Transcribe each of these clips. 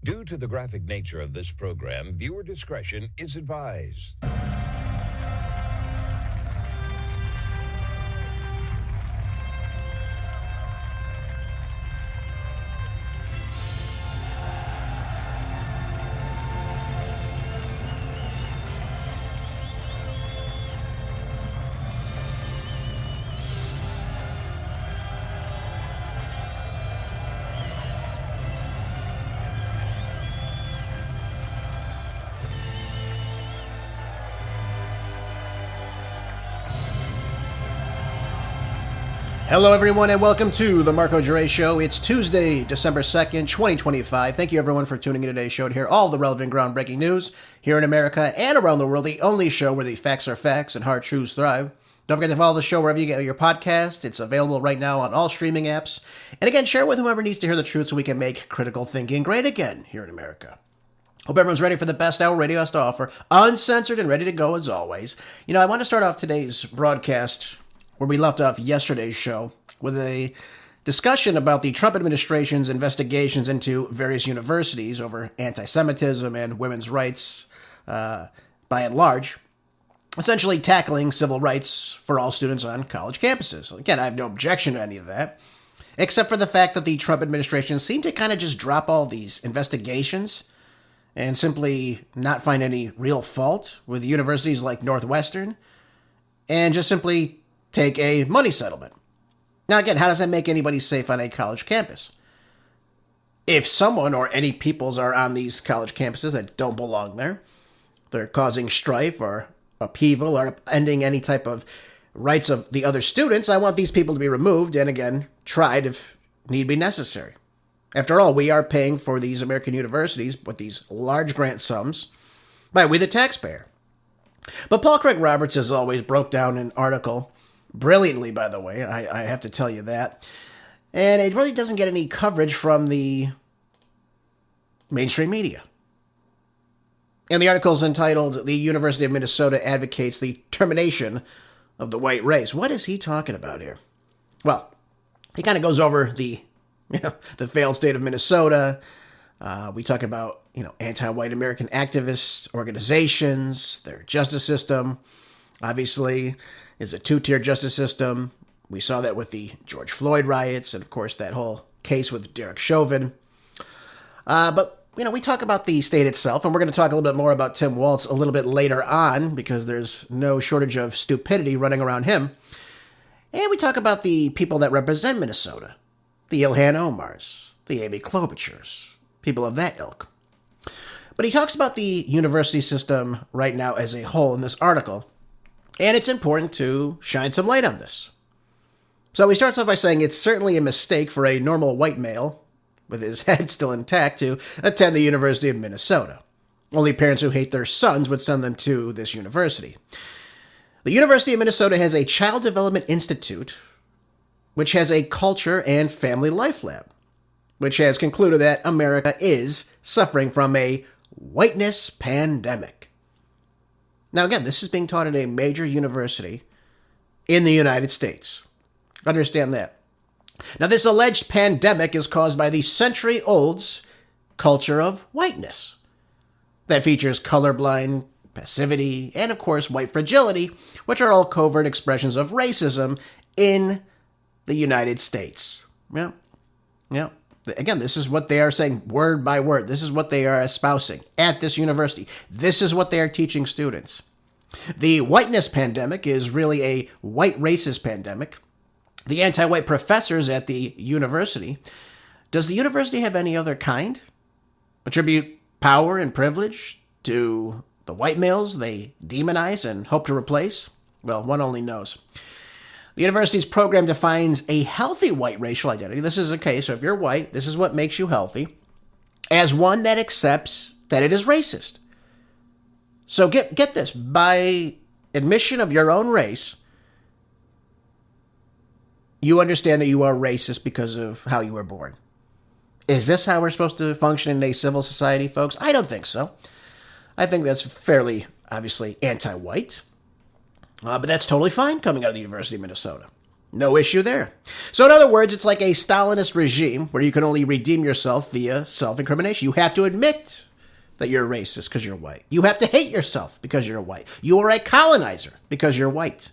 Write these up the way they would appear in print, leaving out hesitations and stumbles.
Due to the graphic nature of this program, viewer discretion is advised. Hello, everyone, and welcome to the Marco Jure Show. It's Tuesday, December 2nd, 2025. Thank you, everyone, for tuning in today's show to hear all the relevant groundbreaking news here in America and around the world, the only show where the facts are facts and hard truths thrive. Don't forget to follow the show wherever you get your podcast. It's available right now on all streaming apps. And again, share with whoever needs to hear the truth so we can make critical thinking great again here in America. Hope everyone's ready for the best hour radio has to offer, uncensored and ready to go as always. You know, I want to start off today's broadcast where we left off yesterday's show with a discussion about the Trump administration's investigations into various universities over anti-Semitism and women's rights by and large, essentially tackling civil rights for all students on college campuses. Again, I have no objection to any of that, except for the fact that the Trump administration seemed to kind of just drop all these investigations and simply not find any real fault with universities like Northwestern and just simply take a money settlement. Now, again, how does that make anybody safe on a college campus? If someone or any peoples are on these college campuses that don't belong there, they're causing strife or upheaval or ending any type of rights of the other students, I want these people to be removed and, again, tried if need be necessary. After all, we are paying for these American universities with these large grant sums by we the taxpayer. But Paul Craig Roberts, as always, broke down an article brilliantly, by the way, I have to tell you that. And it really doesn't get any coverage from the mainstream media. And the article is entitled, "The University of Minnesota Advocates the Termination of the White Race." What is he talking about here? Well, he kind of goes over the failed state of Minnesota. We talk about, anti-white American activist organizations, their justice system. Obviously, is a two-tier justice system. We saw that with the George Floyd riots and, of course, that whole case with Derek Chauvin. But, we talk about the state itself, and we're going to talk a little bit more about Tim Walz a little bit later on because there's no shortage of stupidity running around him. And we talk about the people that represent Minnesota, the Ilhan Omars, the Amy Klobuchars, people of that ilk. But he talks about the university system right now as a whole in this article, and it's important to shine some light on this. So he starts off by saying it's certainly a mistake for a normal white male, with his head still intact, to attend the University of Minnesota. Only parents who hate their sons would send them to this university. The University of Minnesota has a Child Development Institute, which has a culture and family life lab, which has concluded that America is suffering from a whiteness pandemic. Now, again, this is being taught at a major university in the United States. Understand that. Now, this alleged pandemic is caused by the century-old culture of whiteness that features colorblind passivity and, of course, white fragility, which are all covert expressions of racism in the United States. Yeah. Again, this is what they are saying word by word. This is what they are espousing at this university. This is what they are teaching students. The whiteness pandemic is really a white racist pandemic. The anti-white professors at the university, does the university have any other kind? Attribute power and privilege to the white males they demonize and hope to replace? Well, one only knows. The university's program defines a healthy white racial identity. This is okay, so if you're white, this is what makes you healthy, as one that accepts that it is racist. So get this, by admission of your own race, you understand that you are racist because of how you were born. Is this how we're supposed to function in a civil society, folks? I don't think so. I think that's fairly, obviously, anti-white. But that's totally fine coming out of the University of Minnesota. No issue there. So in other words, it's like a Stalinist regime where you can only redeem yourself via self-incrimination. You have to admit that you're racist because you're white. You have to hate yourself because you're white. You are a colonizer because you're white.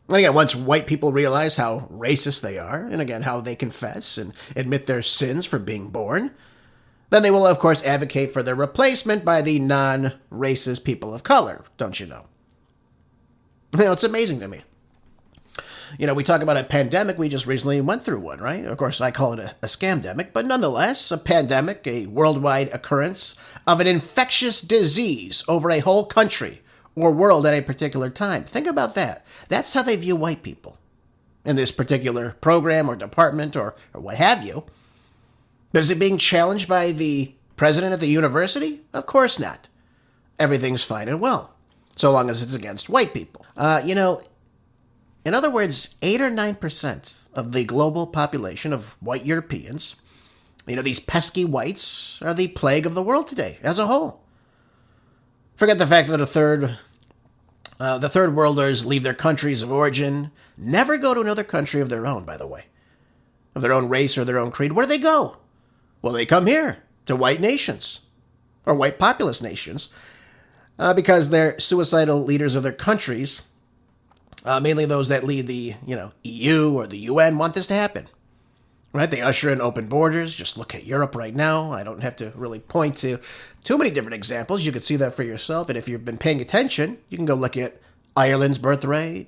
And again, once white people realize how racist they are, and again, how they confess and admit their sins for being born, then they will, of course, advocate for their replacement by the non-racist people of color, don't you know? You know, it's amazing to me. You know, we talk about a pandemic. We just recently went through one, right? Of course, I call it a scamdemic, but nonetheless, a pandemic, a worldwide occurrence of an infectious disease over a whole country or world at a particular time. Think about that. That's how they view white people in this particular program or department or what have you. Is it being challenged by the president at the university? Of course not. Everything's fine and well, so long as it's against white people. You know, in other words, 8 or 9% of the global population of white Europeans, you know, these pesky whites, are the plague of the world today as a whole. Forget the fact that the third worlders leave their countries of origin, never go to another country of their own, by the way, of their own race or their own creed. Where do they go? Well, they come here to white nations or white populous nations because they're suicidal leaders of their countries. Mainly those that lead the, EU or the UN want this to happen, right? They usher in open borders. Just look at Europe right now. I don't have to really point to too many different examples. You can see that for yourself. And if you've been paying attention, you can go look at Ireland's birth rate,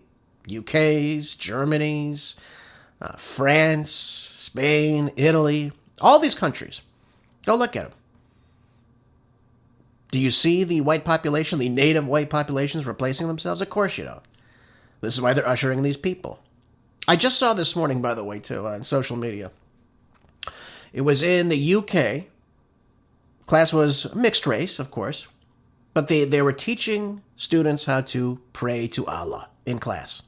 UK's, Germany's, France, Spain, Italy, all these countries. Go look at them. Do you see the white population, the native white populations replacing themselves? Of course you don't. This is why they're ushering these people. I just saw this morning, by the way, too, on social media. It was in the UK. Class was mixed race, of course. But they were teaching students how to pray to Allah in class.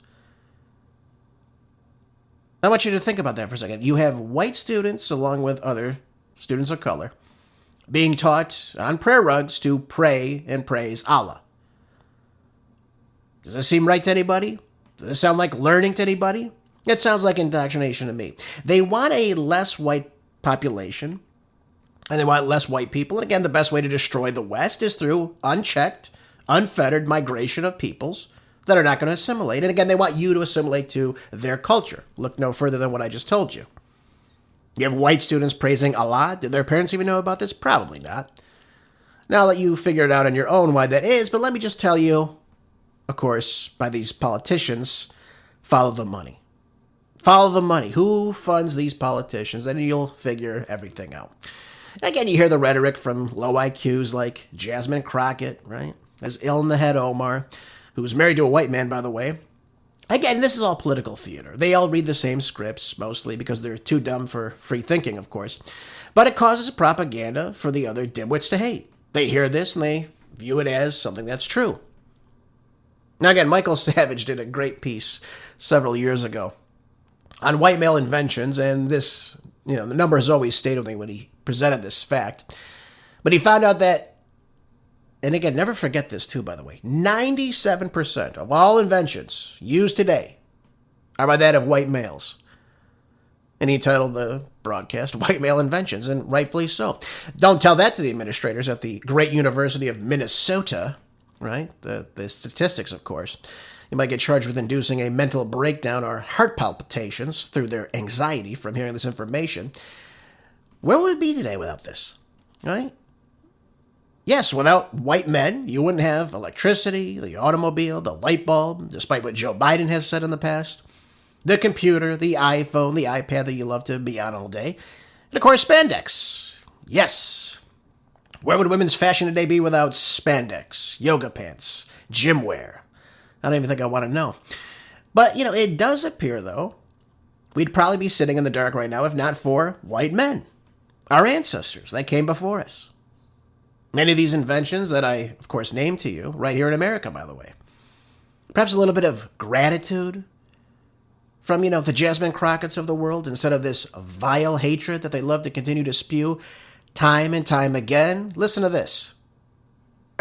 I want you to think about that for a second. You have white students, along with other students of color, being taught on prayer rugs to pray and praise Allah. Does this seem right to anybody? Does this sound like learning to anybody? It sounds like indoctrination to me. They want a less white population, and they want less white people. And again, the best way to destroy the West is through unchecked, unfettered migration of peoples that are not going to assimilate. And again, they want you to assimilate to their culture. Look no further than what I just told you. You have white students praising Allah. Did their parents even know about this? Probably not. Now I'll let you figure it out on your own why that is, but let me just tell you, of course, by these politicians, follow the money. Follow the money. Who funds these politicians? Then you'll figure everything out. Again, you hear the rhetoric from low IQs like Jasmine Crockett, right? As ill in the head Omar, who's married to a white man, by the way. Again, this is all political theater. They all read the same scripts, mostly because they're too dumb for free thinking, of course. But it causes propaganda for the other dimwits to hate. They hear this and they view it as something that's true. Now again, Michael Savage did a great piece several years ago on white male inventions, and this, the number has always stayed with me when he presented this fact. But he found out that, and again, never forget this too, by the way, 97% of all inventions used today are by that of white males. And he titled the broadcast White Male Inventions, and rightfully so. Don't tell that to the administrators at the great University of Minnesota, right? The statistics, of course. You might get charged with inducing a mental breakdown or heart palpitations through their anxiety from hearing this information. Where would it be today without this, right? Yes, without white men, you wouldn't have electricity, the automobile, the light bulb, despite what Joe Biden has said in the past, the computer, the iPhone, the iPad that you love to be on all day, and of course, spandex. Yes. Where would women's fashion today be without spandex, yoga pants, gym wear? I don't even think I want to know. But, it does appear, though, we'd probably be sitting in the dark right now if not for white men, our ancestors that came before us. Many of these inventions that I, of course, named to you, right here in America, by the way. Perhaps a little bit of gratitude from, the Jasmine Crockett's of the world instead of this vile hatred that they love to continue to spew time and time again. Listen to this.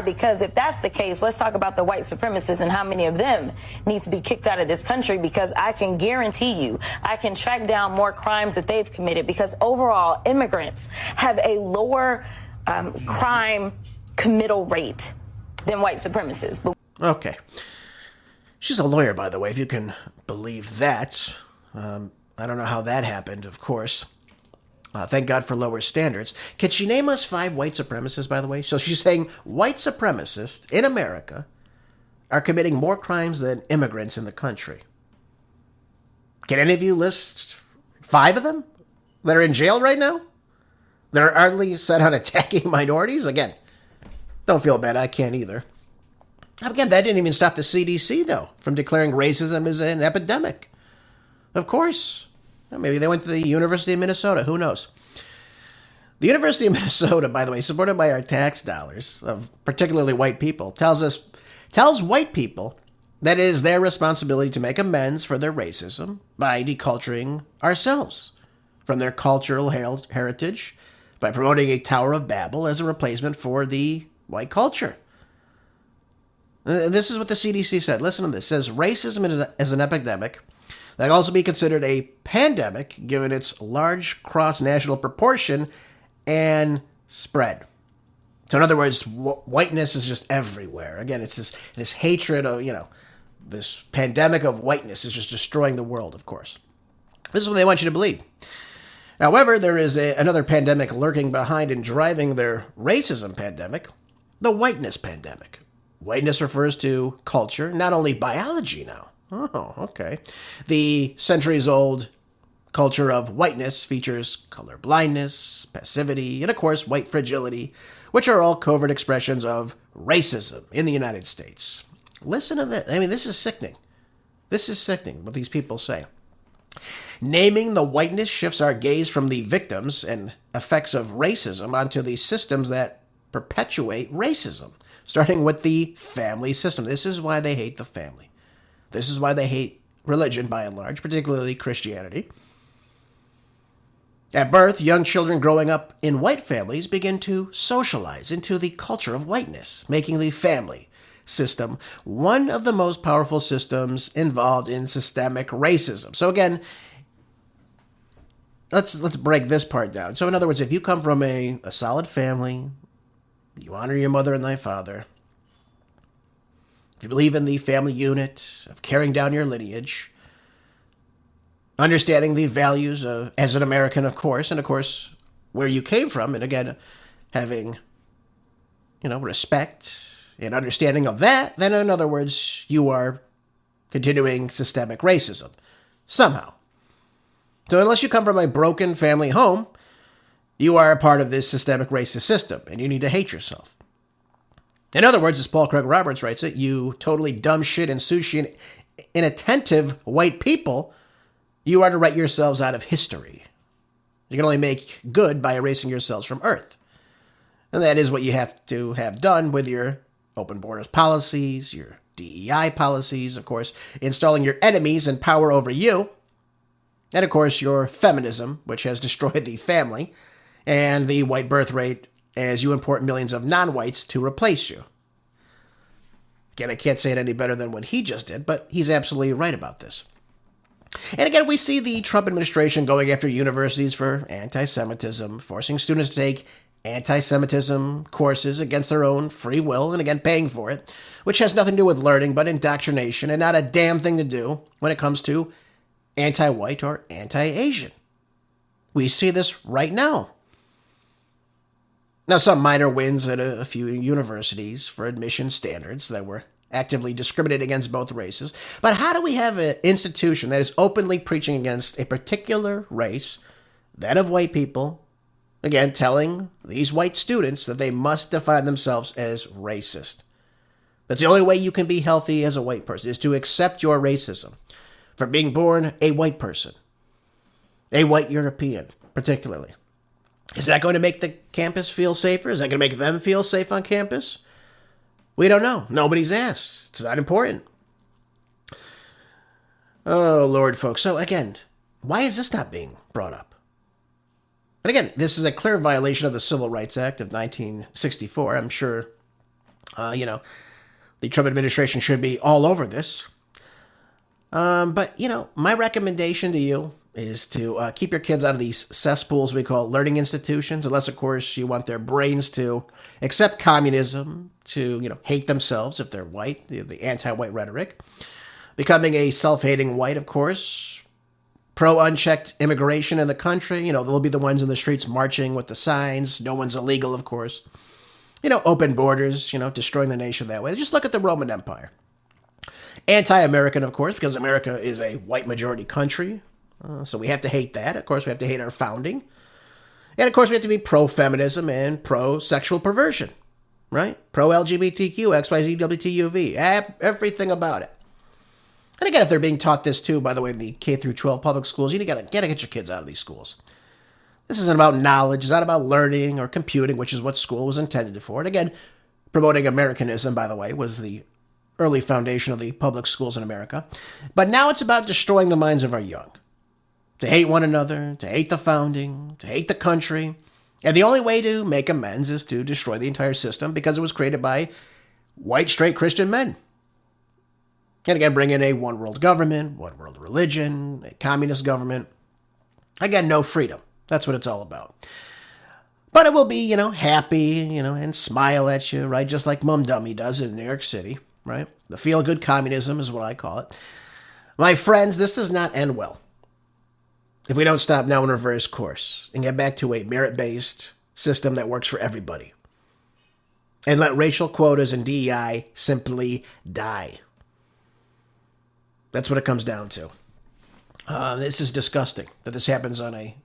Because if that's the case, let's talk about the white supremacists and how many of them need to be kicked out of this country, because I can guarantee you, I can track down more crimes that they've committed, because overall immigrants have a lower crime committal rate than white supremacists. Okay. She's a lawyer, by the way, if you can believe that. I don't know how that happened, of course. Thank God for lower standards. Can she name us 5 white supremacists, by the way? So she's saying white supremacists in America are committing more crimes than immigrants in the country. Can any of you list 5 of them that are in jail right now? That are ardently set on attacking minorities? Again, don't feel bad. I can't either. Again, that didn't even stop the CDC, though, from declaring racism as an epidemic. Of course. Maybe they went to the University of Minnesota. Who knows? The University of Minnesota, by the way, supported by our tax dollars of particularly white people, tells white people that it is their responsibility to make amends for their racism by deculturing ourselves from their cultural heritage, by promoting a Tower of Babel as a replacement for the white culture. This is what the CDC said. Listen to this. It says racism is an epidemic that can also be considered a pandemic given its large cross-national proportion and spread. So in other words, whiteness is just everywhere. Again, it's this hatred of, this pandemic of whiteness is just destroying the world, of course. This is what they want you to believe. However, there is another pandemic lurking behind and driving their racism pandemic, the whiteness pandemic. Whiteness refers to culture, not only biology now. Oh, okay. The centuries-old culture of whiteness features color blindness, passivity, and of course, white fragility, which are all covert expressions of racism in the United States. Listen to this. I mean, this is sickening. This is sickening, what these people say. Naming the whiteness shifts our gaze from the victims and effects of racism onto the systems that perpetuate racism, starting with the family system. This is why they hate the family. This is why they hate religion, by and large, particularly Christianity. At birth, young children growing up in white families begin to socialize into the culture of whiteness, making the family system one of the most powerful systems involved in systemic racism. So again, let's break this part down. So in other words, if you come from a solid family, you honor your mother and thy father, if you believe in the family unit of carrying down your lineage, understanding the values of, as an American, of course, and of course, where you came from, and again, having, respect and understanding of that, then in other words, you are continuing systemic racism, somehow. So unless you come from a broken family home, you are a part of this systemic racist system, and you need to hate yourself. In other words, as Paul Craig Roberts writes it, you totally dumb shit and sushi and inattentive white people, you are to write yourselves out of history. You can only make good by erasing yourselves from Earth. And that is what you have to have done with your open borders policies, your DEI policies, of course, installing your enemies in power over you, and of course your feminism, which has destroyed the family, and the white birth rate as you import millions of non-whites to replace you. Again, I can't say it any better than what he just did, but he's absolutely right about this. And again, we see the Trump administration going after universities for anti-Semitism, forcing students to take anti-Semitism courses against their own free will, and again, paying for it, which has nothing to do with learning, but indoctrination, and not a damn thing to do when it comes to anti-white or anti-Asian. We see this right now. Now, some minor wins at a few universities for admission standards that were actively discriminating against both races. But how do we have an institution that is openly preaching against a particular race, that of white people, again, telling these white students that they must define themselves as racist? That's the only way you can be healthy as a white person, is to accept your racism for being born a white person, a white European, particularly. Is that going to make the campus feel safer? Is that going to make them feel safe on campus? We don't know. Nobody's asked. It's not important. Oh, Lord, folks. So again, why is this not being brought up? And again, this is a clear violation of the Civil Rights Act of 1964. I'm sure The Trump administration should be all over this. But my recommendation to you is to keep your kids out of these cesspools we call learning institutions, unless, of course, you want their brains to accept communism, to, hate themselves if they're white, the anti-white rhetoric. Becoming a self-hating white, of course. Pro-unchecked immigration in the country. They'll be the ones in the streets marching with the signs. No one's illegal, of course. Open borders, destroying the nation that way. Just look at the Roman Empire. Anti-American, of course, because America is a white majority country. So we have to hate that. Of course, we have to hate our founding. And, of course, we have to be pro-feminism and pro-sexual perversion, right? Pro-LGBTQ, XYZ, WTUV, everything about it. And again, if they're being taught this too, by the way, in the K through 12 public schools, you gotta get your kids out of these schools. This isn't about knowledge. It's not about learning or computing, which is what school was intended for. And again, promoting Americanism, by the way, was the early foundation of the public schools in America. But now it's about destroying the minds of our young. To hate one another, to hate the founding, to hate the country. And the only way to make amends is to destroy the entire system because it was created by white, straight Christian men. And again, bring in a one world government, one world religion, a communist government. Again, no freedom. That's what it's all about. But it will be, happy, and smile at you, right? Just like Mum Dummy does in New York City, right? The feel-good communism is what I call it. My friends, this does not end well if we don't stop now and reverse course and get back to a merit-based system that works for everybody. And let racial quotas and DEI simply die. That's what it comes down to. This is disgusting that this happens on a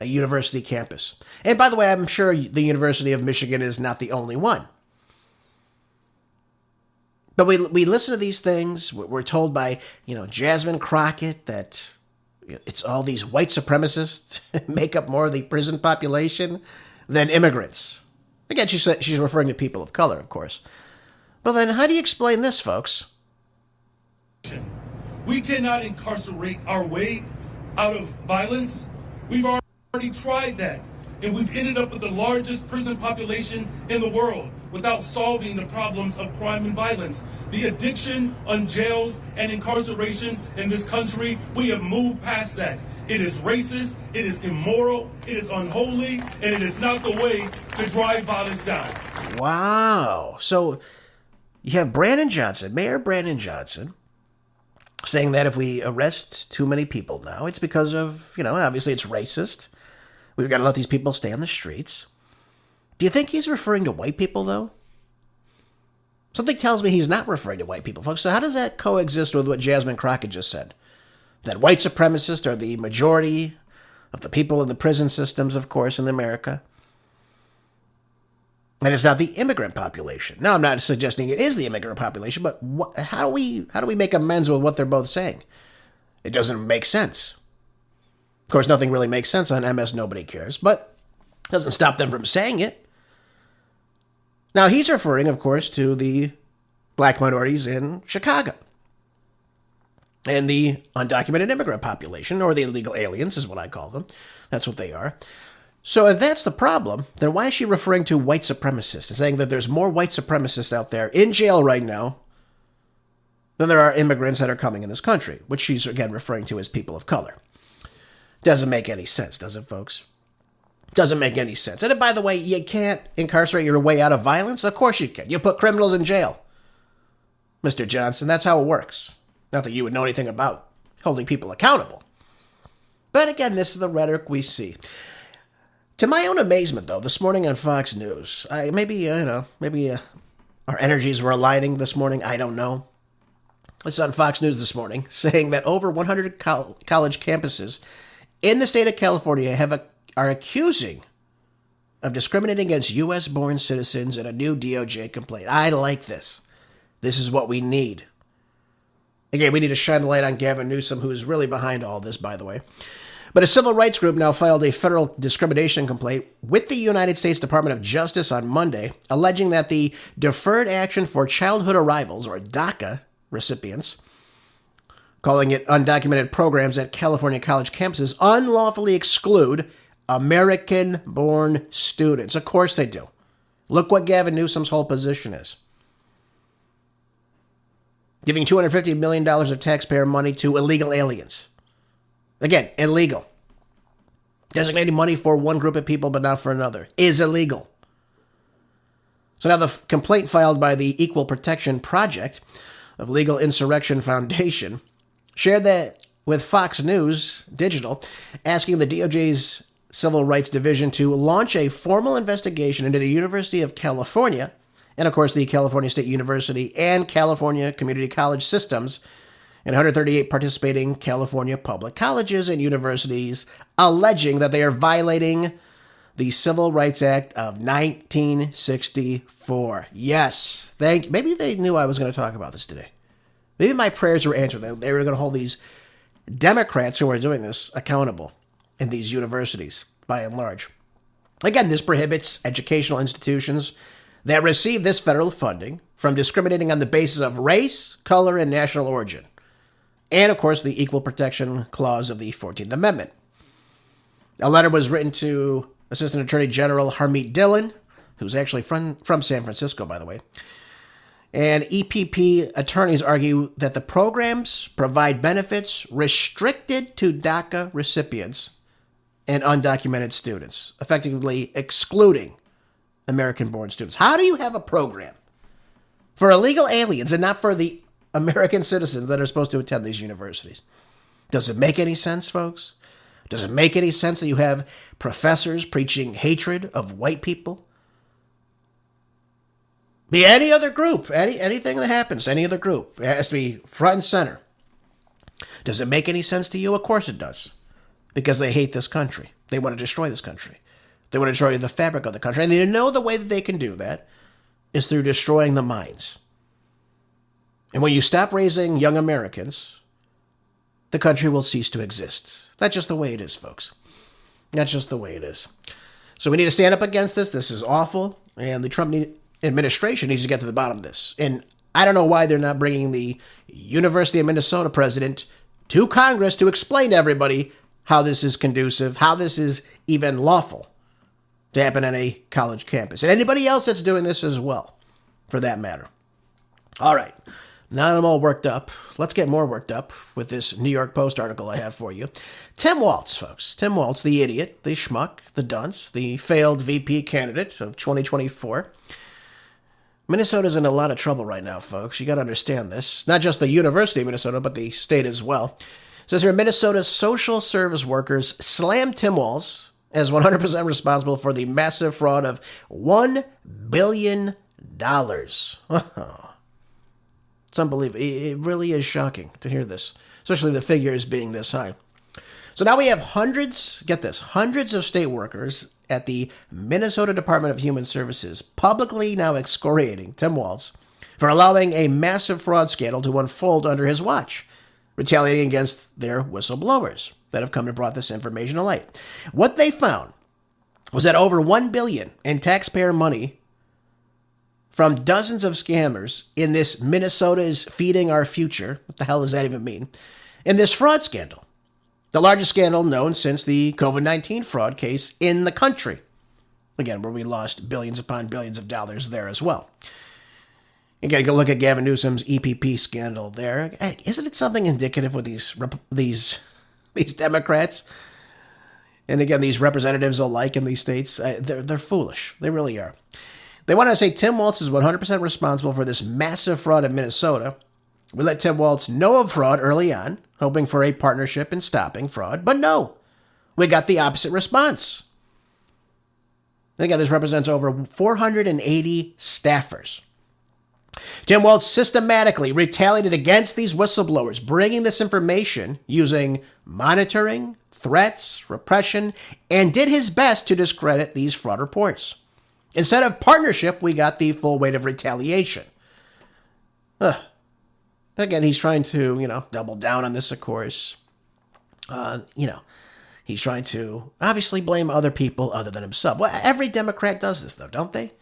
university campus. And by the way, I'm sure the University of Michigan is not the only one. But we listen to these things. We're told by, Jasmine Crockett that it's all these white supremacists make up more of the prison population than immigrants. Again, she's referring to people of color, of course. But then how do you explain this, folks? We cannot incarcerate our way out of violence. We've already tried that, and we've ended up with the largest prison population in the world without solving the problems of crime and violence. The addiction on jails and incarceration in this country, we have moved past that. It is racist, it is immoral, it is unholy, and it is not the way to drive violence down. Wow. So you have Mayor Brandon Johnson, saying that if we arrest too many people now, it's because of, obviously it's racist. We've got to let these people stay on the streets. Do you think he's referring to white people, though? Something tells me he's not referring to white people, folks. So how does that coexist with what Jasmine Crockett just said? That white supremacists are the majority of the people in the prison systems, of course, in America. And it's not the immigrant population. Now, I'm not suggesting it is the immigrant population, but how do we make amends with what they're both saying? It doesn't make sense. Of course, nothing really makes sense on MS Nobody Cares, but it doesn't stop them from saying it. Now, he's referring, of course, to the black minorities in Chicago and the undocumented immigrant population, or the illegal aliens is what I call them. That's what they are. So if that's the problem, then why is she referring to white supremacists and saying that there's more white supremacists out there in jail right now than there are immigrants that are coming in this country, which she's, again, referring to as people of color? Doesn't make any sense, does it, folks? Doesn't make any sense. And by the way, you can't incarcerate your way out of violence? Of course you can. You put criminals in jail. Mr. Johnson, that's how it works. Not that you would know anything about holding people accountable. But again, this is the rhetoric we see. To my own amazement, though, this morning on Fox News, maybe our energies were aligning this morning. I don't know. It's on Fox News this morning, saying that over 100 college campuses in the state of California are accusing of discriminating against U.S.-born citizens in a new DOJ complaint. I like this. This is what we need. Again, we need to shine the light on Gavin Newsom, who is really behind all this, by the way. But a civil rights group now filed a federal discrimination complaint with the United States Department of Justice on Monday, alleging that the Deferred Action for Childhood Arrivals, or DACA, recipients, calling it undocumented programs at California college campuses, unlawfully exclude American-born students. Of course they do. Look what Gavin Newsom's whole position is. giving $250 million of taxpayer money to illegal aliens. Again, illegal. Designating money for one group of people but not for another is illegal. So now the complaint filed by the Equal Protection Project of Legal Insurrection Foundation shared that with Fox News Digital, asking the DOJ's Civil Rights Division to launch a formal investigation into the University of California, and of course the California State University and California Community College systems, and 138 participating California public colleges and universities, alleging that they are violating the Civil Rights Act of 1964. Yes, maybe they knew I was going to talk about this today. Maybe my prayers were answered. They were going to hold these Democrats who are doing this accountable in these universities, by and large. Again, this prohibits educational institutions that receive this federal funding from discriminating on the basis of race, color, and national origin. And, of course, the Equal Protection Clause of the 14th Amendment. A letter was written to Assistant Attorney General Harmeet Dillon, who's actually from San Francisco, by the way. And EPP attorneys argue that the programs provide benefits restricted to DACA recipients and undocumented students, effectively excluding American-born students. How do you have a program for illegal aliens and not for the American citizens that are supposed to attend these universities? Does it make any sense, folks? Does it make any sense that you have professors preaching hatred of white people? Be any other group, anything that happens, any other group, it has to be front and center. Does it make any sense to you? Of course it does. Because they hate this country. They want to destroy this country. They want to destroy the fabric of the country. And they know the way that they can do that is through destroying the minds. And when you stop raising young Americans, the country will cease to exist. That's just the way it is, folks. That's just the way it is. So we need to stand up against this. This is awful. And the Trump administration needs to get to the bottom of this. And I don't know why they're not bringing the University of Minnesota president to Congress to explain to everybody how this is conducive, how this is even lawful to happen on a college campus. And anybody else that's doing this as well, for that matter. All right. Now that I'm all worked up, let's get more worked up with this New York Post article I have for you. Tim Walz, folks. Tim Walz, the idiot, the schmuck, the dunce, the failed VP candidate of 2024. Minnesota's in a lot of trouble right now, folks. You got to understand this. Not just the University of Minnesota, but the state as well. It says here, Minnesota's social service workers slammed Tim Walz as 100% responsible for the massive fraud of $1 billion. It's unbelievable. It really is shocking to hear this, especially the figures being this high. So now we have hundreds of state workers at the Minnesota Department of Human Services publicly now excoriating Tim Walz for allowing a massive fraud scandal to unfold under his watch, retaliating against their whistleblowers that have come and brought this information to light. What they found was that over $1 billion in taxpayer money from dozens of scammers in this Minnesota is feeding our future. What the hell does that even mean? In this fraud scandal. The largest scandal known since the COVID-19 fraud case in the country. Again, where we lost billions upon billions of dollars there as well. You got to go look at Gavin Newsom's EPP scandal there. Isn't it something indicative with these Democrats? And again, these representatives alike in these states, they're foolish. They really are. They want to say Tim Walz is 100% responsible for this massive fraud in Minnesota. We let Tim Walz know of fraud early on, hoping for a partnership in stopping fraud. But no, we got the opposite response. And again, this represents over 480 staffers. Tim Walz systematically retaliated against these whistleblowers, bringing this information using monitoring, threats, repression, and did his best to discredit these fraud reports. Instead of partnership, we got the full weight of retaliation. Again, he's trying to, double down on this, of course. He's trying to obviously blame other people other than himself. Well, every Democrat does this, though, don't they?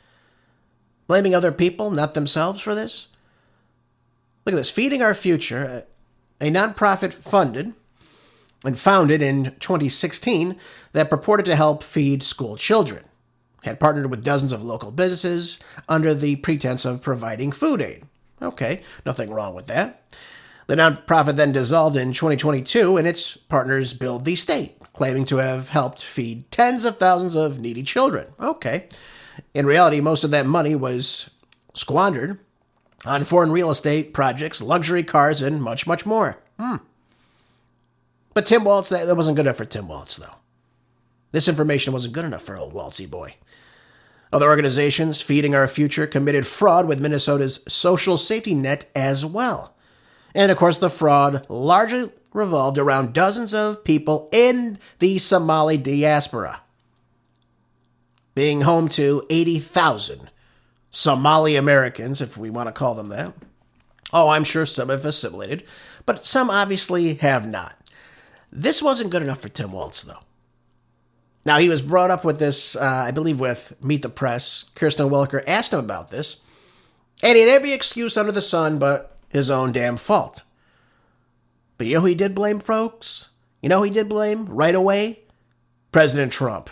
Blaming other people, not themselves, for this. Look at this. Feeding Our Future, a nonprofit funded and founded in 2016 that purported to help feed school children, had partnered with dozens of local businesses under the pretense of providing food aid. Okay, nothing wrong with that. The nonprofit then dissolved in 2022, and its partners billed the state, claiming to have helped feed tens of thousands of needy children. Okay. In reality, most of that money was squandered on foreign real estate projects, luxury cars, and much, much more. But Tim Walz, that wasn't good enough for Tim Walz, though. This information wasn't good enough for old Waltzy boy. Other organizations, Feeding Our Future, committed fraud with Minnesota's social safety net as well. And of course, the fraud largely revolved around dozens of people in the Somali diaspora, being home to 80,000 Somali Americans, if we want to call them that. Oh, I'm sure some have assimilated, but some obviously have not. This wasn't good enough for Tim Walz, though. Now, he was brought up with this, I believe, with Meet the Press. Kirsten Welker asked him about this, and he had every excuse under the sun but his own damn fault. But you know who he did blame, folks? You know who he did blame right away? President Trump.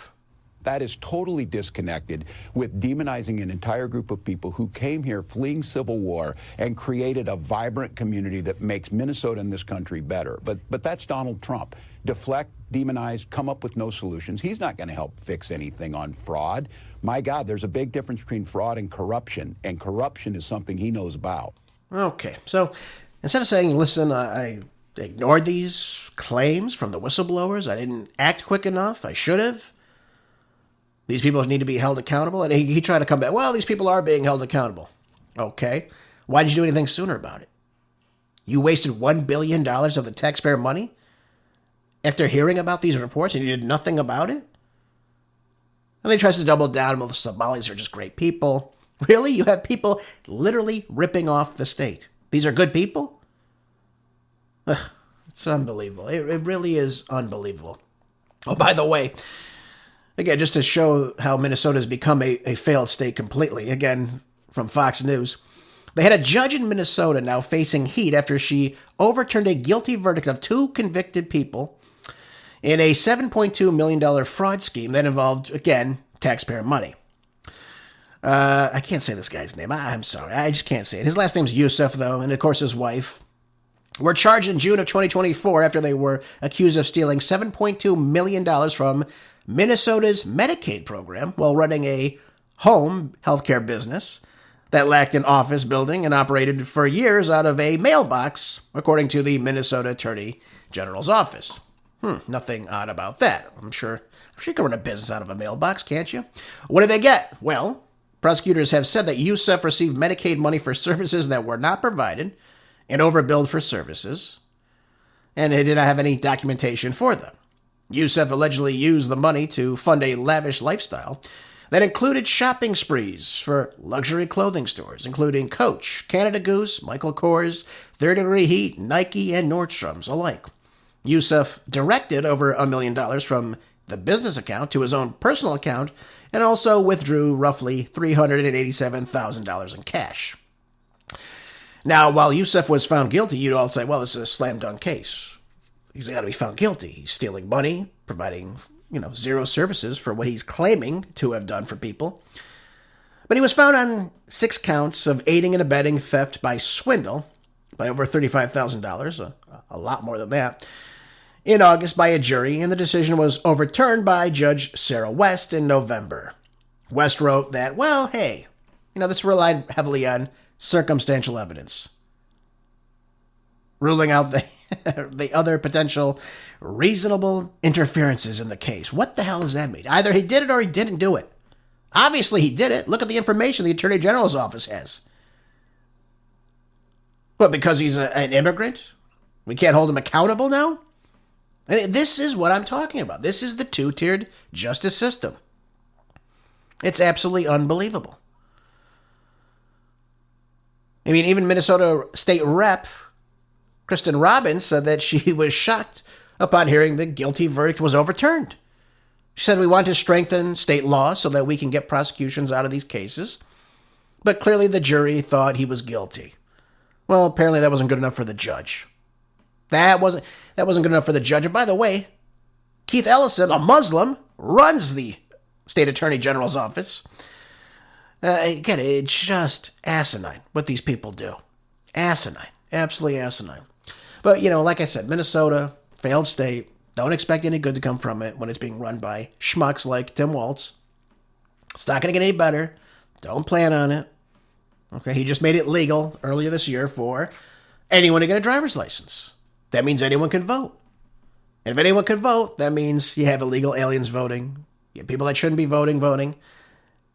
That is totally disconnected with demonizing an entire group of people who came here fleeing civil war and created a vibrant community that makes Minnesota and this country better. But that's Donald Trump. Deflect, demonize, come up with no solutions. He's not going to help fix anything on fraud. My God, there's a big difference between fraud and corruption is something he knows about. Okay, so instead of saying, listen, I ignored these claims from the whistleblowers, I didn't act quick enough, I should have. These people need to be held accountable. And he tried to come back. Well, these people are being held accountable. Okay. Why did you do anything sooner about it? You wasted $1 billion of the taxpayer money after hearing about these reports and you did nothing about it? And he tries to double down. Well, the Somalis are just great people. Really? You have people literally ripping off the state. These are good people? Ugh, it's unbelievable. It really is unbelievable. Oh, by the way, again, just to show how Minnesota has become a failed state completely, again, from Fox News, they had a judge in Minnesota now facing heat after she overturned a guilty verdict of 2 convicted people in a $7.2 million fraud scheme that involved, again, taxpayer money. I can't say this guy's name. I'm sorry. I just can't say it. His last name's Yusuf, though, and of course his wife were charged in June of 2024 after they were accused of stealing $7.2 million from Minnesota's Medicaid program while running a home healthcare business that lacked an office building and operated for years out of a mailbox, according to the Minnesota Attorney General's office. Nothing odd about that. I'm sure you can run a business out of a mailbox, can't you? What did they get? Well, prosecutors have said that Yusuf received Medicaid money for services that were not provided and overbilled for services, and they did not have any documentation for them. Yusuf allegedly used the money to fund a lavish lifestyle that included shopping sprees for luxury clothing stores, including Coach, Canada Goose, Michael Kors, Third Degree Heat, Nike, and Nordstrom's alike. Yusuf directed over $1 million from the business account to his own personal account and also withdrew roughly $387,000 in cash. Now, while Yusuf was found guilty, you'd all say, well, this is a slam dunk case. He's got to be found guilty. He's stealing money, providing, zero services for what he's claiming to have done for people. But he was found on 6 counts of aiding and abetting theft by swindle by over $35,000, a lot more than that, in August by a jury, and the decision was overturned by Judge Sarah West in November. West wrote that, well, hey, this relied heavily on circumstantial evidence, ruling out the other potential reasonable interferences in the case. What the hell does that mean? Either he did it or he didn't do it. Obviously he did it. Look at the information the Attorney General's office has. But because he's an immigrant, we can't hold him accountable now? This is what I'm talking about. This is the 2-tiered justice system. It's absolutely unbelievable. I mean, even Minnesota State Rep Kristen Robbins said that she was shocked upon hearing the guilty verdict was overturned. She said, we want to strengthen state law so that we can get prosecutions out of these cases. But clearly the jury thought he was guilty. Well, apparently that wasn't good enough for the judge. That wasn't good enough for the judge. And by the way, Keith Ellison, a Muslim, runs the state attorney general's office. Again, it's just asinine what these people do. Asinine. Absolutely asinine. But, like I said, Minnesota, failed state. Don't expect any good to come from it when it's being run by schmucks like Tim Walz. It's not going to get any better. Don't plan on it. Okay, he just made it legal earlier this year for anyone to get a driver's license. That means anyone can vote. And if anyone can vote, that means you have illegal aliens voting, you have people that shouldn't be voting.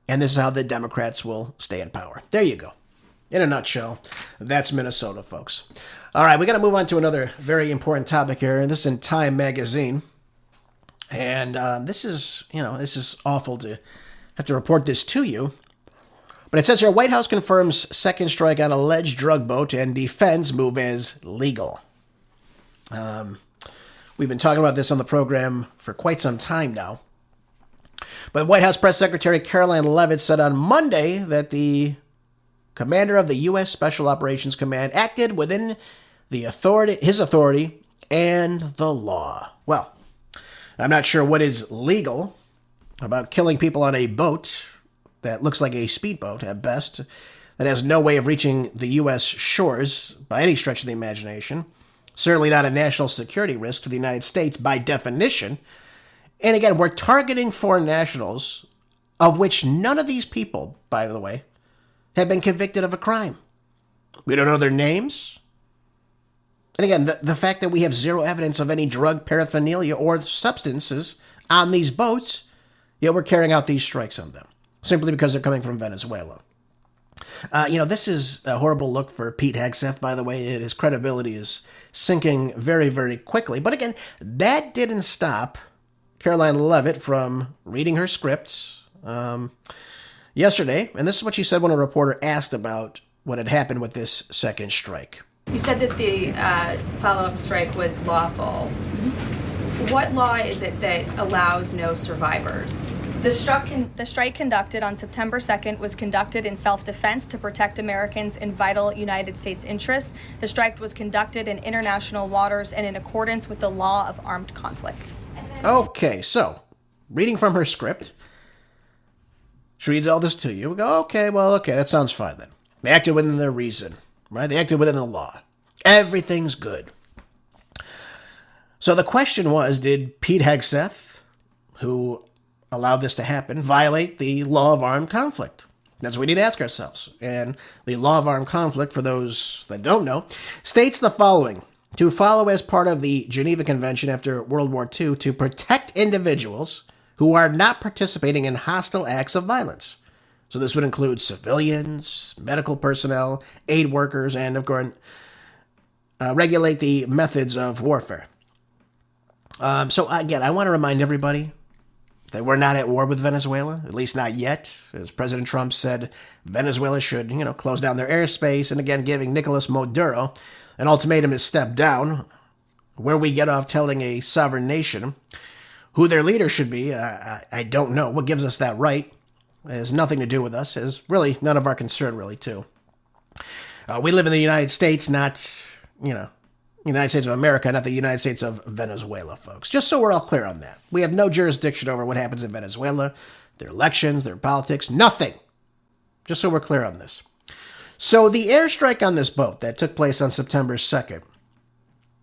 And this is how the Democrats will stay in power. There you go. In a nutshell, that's Minnesota, folks. All right, we got to move on to another very important topic here. This is in Time magazine. And this is awful to have to report this to you. But it says here, White House confirms second strike on alleged drug boat and defends move as legal. We've been talking about this on the program for quite some time now. But White House Press Secretary Caroline Leavitt said on Monday that the commander of the U.S. Special Operations Command acted within his authority and the law. Well, I'm not sure what is legal about killing people on a boat that looks like a speedboat at best, that has no way of reaching the U.S. shores by any stretch of the imagination. Certainly not a national security risk to the United States by definition. And again, we're targeting foreign nationals, of which none of these people, by the way, have been convicted of a crime. We don't know their names. And again, the fact that we have zero evidence of any drug paraphernalia or substances on these boats, yet we're carrying out these strikes on them, simply because they're coming from Venezuela. This is a horrible look for Pete Hegseth, by the way. His credibility is sinking very, very quickly. But again, that didn't stop Caroline Leavitt from reading her scripts yesterday. And this is what she said when a reporter asked about what had happened with this second strike. You said that the follow-up strike was lawful. What law is it that allows no survivors? The strike conducted on September 2nd was conducted in self-defense to protect Americans in vital United States interests. The strike was conducted in international waters and in accordance with the law of armed conflict. Okay, so, reading from her script, she reads all this to you. We go, okay, that sounds fine then. They acted within their reason, right? They acted within the law. Everything's good. So the question was, did Pete Hegseth, who allowed this to happen, violate the law of armed conflict? That's what we need to ask ourselves. And the law of armed conflict, for those that don't know, states the following: to follow as part of the Geneva Convention after World War II to protect individuals who are not participating in hostile acts of violence. So this would include civilians, medical personnel, aid workers, and, of course, regulate the methods of warfare. So, again, I want to remind everybody that we're not at war with Venezuela, at least not yet. As President Trump said, Venezuela should, close down their airspace. And again, giving Nicolas Maduro an ultimatum to step down. Where we get off telling a sovereign nation who their leader should be, I don't know. What gives us that right? It has nothing to do with us. It is really none of our concern, really, too. We live in the United States, not, United States of America, not the United States of Venezuela, folks. Just so we're all clear on that. We have no jurisdiction over what happens in Venezuela, their elections, their politics, nothing. Just so we're clear on this. So the airstrike on this boat that took place on September 2nd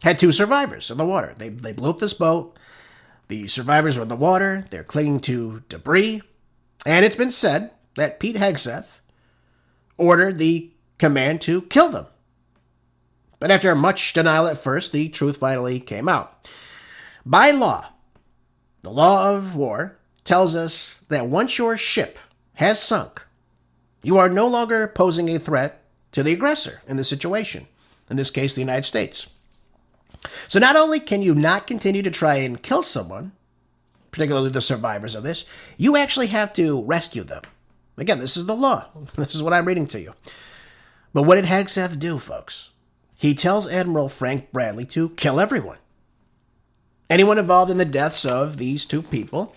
had 2 survivors in the water. They blew up this boat. The survivors were in the water. They're clinging to debris. And it's been said that Pete Hegseth ordered the command to kill them. But after much denial at first, the truth finally came out. By law, the law of war tells us that once your ship has sunk, you are no longer posing a threat to the aggressor in this situation, in this case, the United States. So not only can you not continue to try and kill someone, particularly the survivors of this, you actually have to rescue them. Again, this is the law. This is what I'm reading to you. But what did Hegseth do, folks? He tells Admiral Frank Bradley to kill everyone. Anyone involved in the deaths of these 2 people,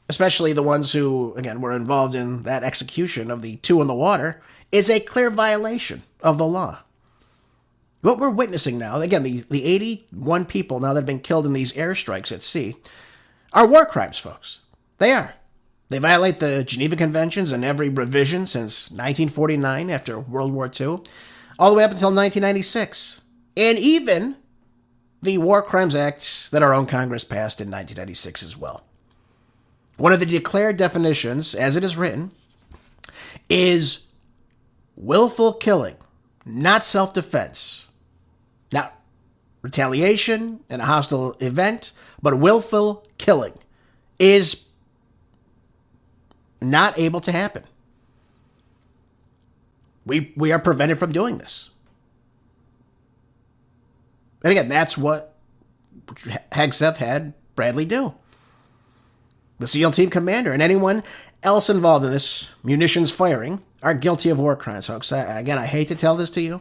especially the ones who, again, were involved in that execution of the 2 in the water, is a clear violation of the law. What we're witnessing now, again, the 81 people now that have been killed in these airstrikes at sea, are war crimes, folks. They are. They violate the Geneva Conventions and every revision since 1949 after World War II. all the way up until 1996. And even the War Crimes Act that our own Congress passed in 1996 as well. One of the declared definitions, as it is written, is willful killing, not self-defense. Not retaliation in a hostile event, but willful killing is not able to happen. We are prevented from doing this. And again, that's what Hegseth had Bradley do. The SEAL team commander and anyone else involved in this munitions firing are guilty of war crimes, folks. Again, I hate to tell this to you.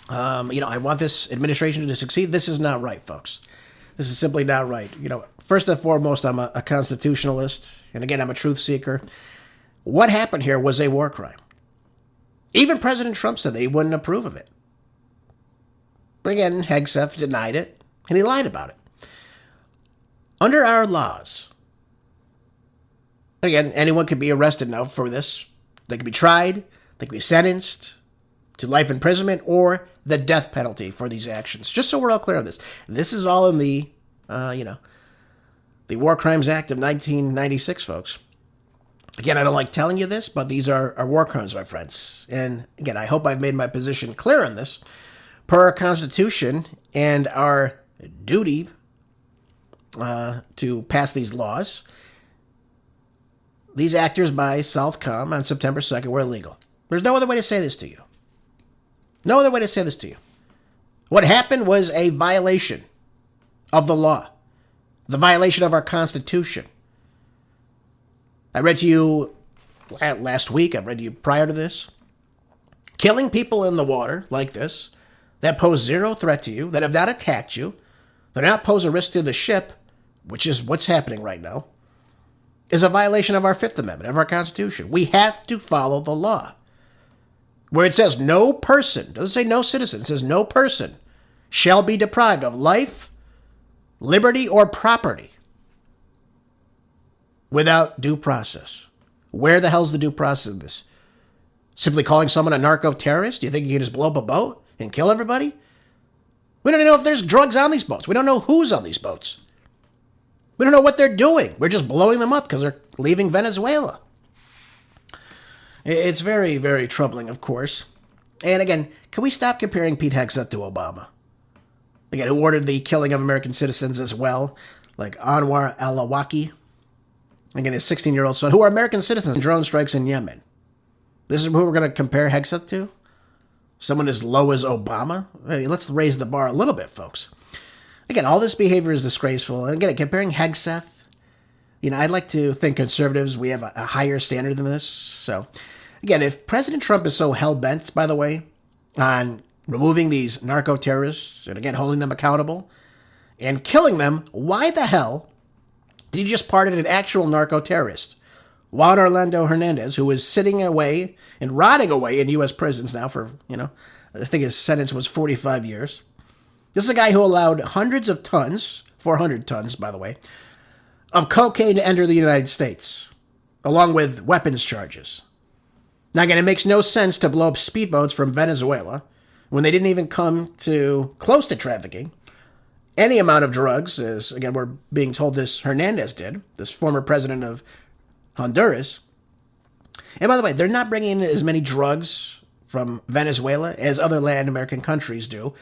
I want this administration to succeed. This is not right, folks. This is simply not right. First and foremost, I'm a constitutionalist. And again, I'm a truth seeker. What happened here was a war crime. Even President Trump said that he wouldn't approve of it. But again, Hegseth denied it, and he lied about it. Under our laws, again, anyone could be arrested now for this. They could be tried, they could be sentenced to life imprisonment or the death penalty for these actions. Just so we're all clear on this. This is all in the War Crimes Act of 1996, folks. Again, I don't like telling you this, but these are war crimes, my friends. And again, I hope I've made my position clear on this. Per our Constitution and our duty to pass these laws, these actors by Southcom on September 2nd were illegal. There's no other way to say this to you. No other way to say this to you. What happened was a violation of the law, the violation of our Constitution. I read to you last week, I've read to you prior to this. Killing people in the water like this, that pose zero threat to you, that have not attacked you, that do not pose a risk to the ship, which is what's happening right now, is a violation of our Fifth Amendment, of our Constitution. We have to follow the law. Where it says no person, doesn't say no citizen, it says no person shall be deprived of life, liberty, or property without due process. Where the hell's the due process in this? Simply calling someone a narco-terrorist? Do you think you can just blow up a boat and kill everybody? We don't even know if there's drugs on these boats. We don't know who's on these boats. We don't know what they're doing. We're just blowing them up because they're leaving Venezuela. It's very, very troubling, of course. And again, can we stop comparing Pete Hegseth to Obama? Again, who ordered the killing of American citizens as well, like Anwar al-Awlaki, again, his 16-year-old son, who are American citizens in drone strikes in Yemen. This is who we're going to compare Hegseth to? Someone as low as Obama? Hey, let's raise the bar a little bit, folks. Again, all this behavior is disgraceful. And again, comparing Hegseth, I'd like to think conservatives, we have a higher standard than this. So, again, if President Trump is so hell-bent, by the way, on removing these narco-terrorists and, again, holding them accountable and killing them, why the hell did he just pardon an actual narco-terrorist, Juan Orlando Hernandez, who was sitting away and rotting away in U.S. prisons now for, I think his sentence was 45 years. This is a guy who allowed hundreds of tons, 400 tons, by the way, of cocaine to enter the United States, along with weapons charges. Now, again, it makes no sense to blow up speedboats from Venezuela when they didn't even come to close to trafficking any amount of drugs, as, again, we're being told this Hernandez did, this former president of Honduras. And by the way, they're not bringing in as many drugs from Venezuela as other Latin American countries do.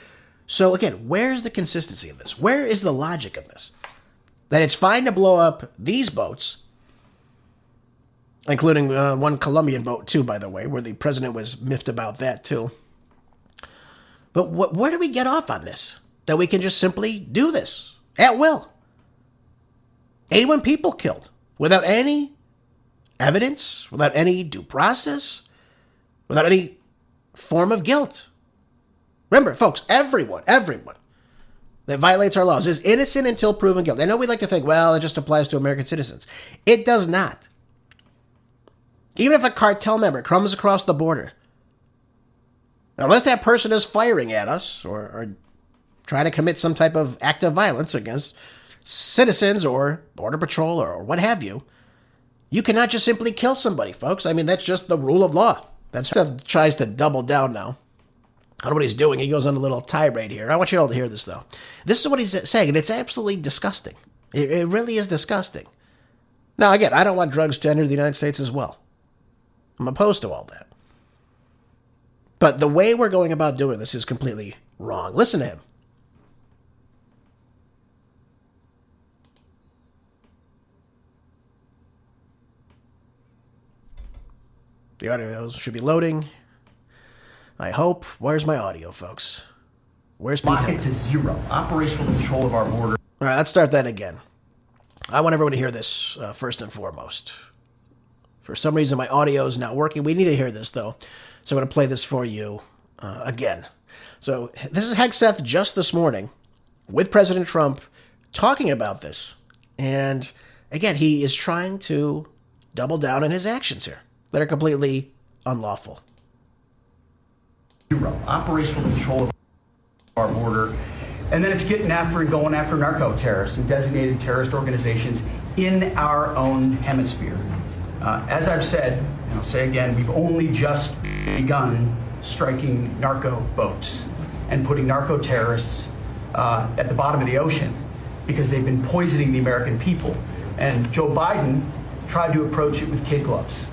So, again, where's the consistency of this? Where is the logic of this? That it's fine to blow up these boats, including one Colombian boat, too, by the way, where the president was miffed about that, too. But where do we get off on this? That we can just simply do this at will. 81 people killed without any evidence, without any due process, without any form of guilt. Remember, folks, everyone that violates our laws is innocent until proven guilty. I know we like to think, well, it just applies to American citizens. It does not. Even if a cartel member comes across the border, unless that person is firing at us or trying to commit some type of act of violence against citizens or Border Patrol or what have you, you cannot just simply kill somebody, folks. I mean, that's just the rule of law. That's tries to double down now I don't know what he's doing. He goes on a little tirade here. I want you all to hear this, though. This is what he's saying, and it's absolutely disgusting. It really is disgusting. Now, again, I don't want drugs to enter the United States as well. I'm opposed to all that. But the way we're going about doing this is completely wrong. Listen to him. The audio should be loading. I hope. Where's my audio, folks? Where's Pete? Lock it to zero. Operational control of our border. All right, let's start that again. I want everyone to hear this first and foremost. For some reason, my audio is not working. We need to hear this, though. So I'm going to play this for you again. So this is Hegseth just this morning with President Trump talking about this. And again, he is trying to double down on his actions here that are completely unlawful. Zero. Operational control of our border. And then it's getting after and going after narco-terrorists and designated terrorist organizations in our own hemisphere. As I've said, and I'll say again, we've only just begun striking narco boats and putting narco-terrorists at the bottom of the ocean because they've been poisoning the American people. And Joe Biden tried to approach it with kid gloves.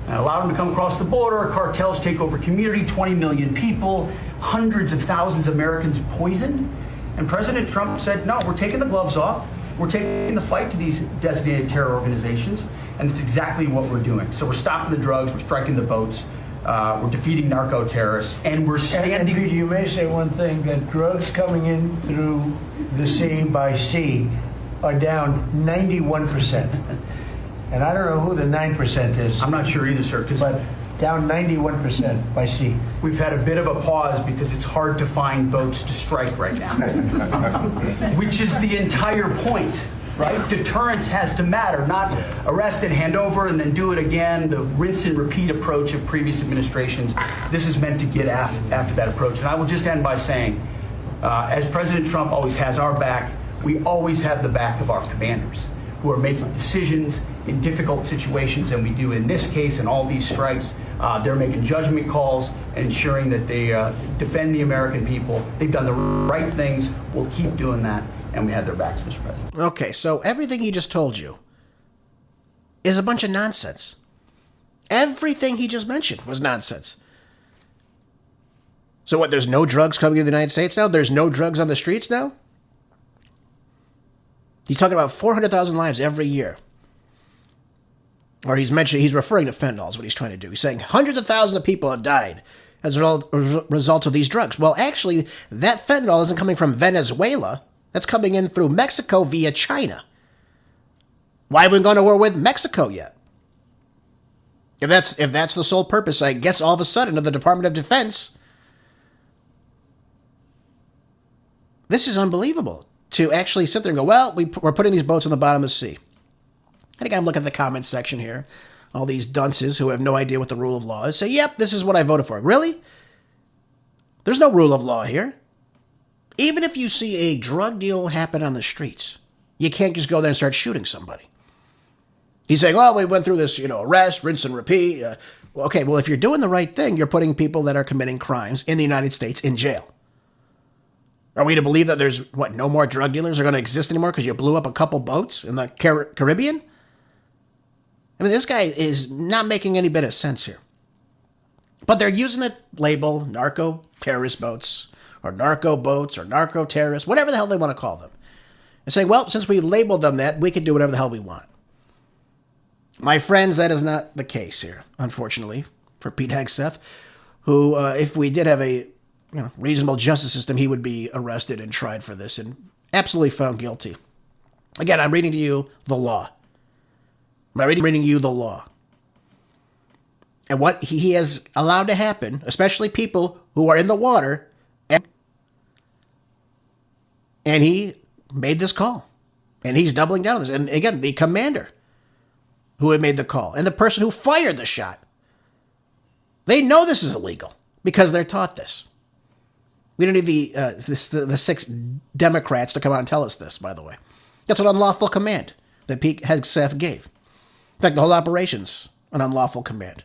And allowed them to come across the border, cartels take over community, 20 million people, hundreds of thousands of Americans poisoned. And President Trump said, no, we're taking the gloves off. We're taking the fight to these designated terror organizations. And it's exactly what we're doing. So we're stopping the drugs, we're striking the boats, we're defeating narco-terrorists, and we're standing... And you may say one thing, that drugs coming in through the sea by sea are down 91%. And I don't know who the 9% is. I'm not sure either, sir. But down 91% by sea. We've had a bit of a pause because it's hard to find boats to strike right now. Which is the entire point, right? Deterrence has to matter, not arrest and hand over and then do it again, the rinse and repeat approach of previous administrations. This is meant to get after that approach. And I will just end by saying, as President Trump always has our back, we always have the back of our commanders who are making decisions in difficult situations, and we do in this case and all these strikes. They're making judgment calls and ensuring that they defend the American people. They've done the right things. We'll keep doing that, and we have their backs, Mr. President. Okay, so everything he just told you is a bunch of nonsense. Everything he just mentioned was nonsense. So what, there's no drugs coming to the United States now? There's no drugs on the streets now? He's talking about 400,000 lives every year. Or he's referring to fentanyl is what he's trying to do. He's saying hundreds of thousands of people have died as a result of these drugs. Well, actually, that fentanyl isn't coming from Venezuela. That's coming in through Mexico via China. Why haven't we gone to war with Mexico yet? If that's the sole purpose, I guess all of a sudden of the Department of Defense, this is unbelievable. To actually sit there and go, well, we're putting these boats on the bottom of the sea. And again, I'm looking at the comments section here. All these dunces who have no idea what the rule of law is say, yep, this is what I voted for. Really? There's no rule of law here. Even if you see a drug deal happen on the streets, you can't just go there and start shooting somebody. He's saying, well, we went through this, arrest, rinse and repeat. Okay, well, if you're doing the right thing, you're putting people that are committing crimes in the United States in jail. Are we to believe that there's, no more drug dealers are going to exist anymore because you blew up a couple boats in the Caribbean? I mean, this guy is not making any bit of sense here. But they're using a label, narco-terrorist boats, or narco boats, or narco-terrorists, whatever the hell they want to call them. And saying, well, since we labeled them that, we can do whatever the hell we want. My friends, that is not the case here, unfortunately, for Pete Hegseth, who, if we did have a reasonable justice system, he would be arrested and tried for this and absolutely found guilty. Again, I'm reading to you the law. I'm reading you the law. And what he has allowed to happen, especially people who are in the water, and he made this call. And he's doubling down on this. And again, the commander who had made the call and the person who fired the shot, they know this is illegal because they're taught this. We don't need the 6 Democrats to come out and tell us this, by the way. That's an unlawful command that Pete Hegseth gave. In fact, the whole operation's an unlawful command.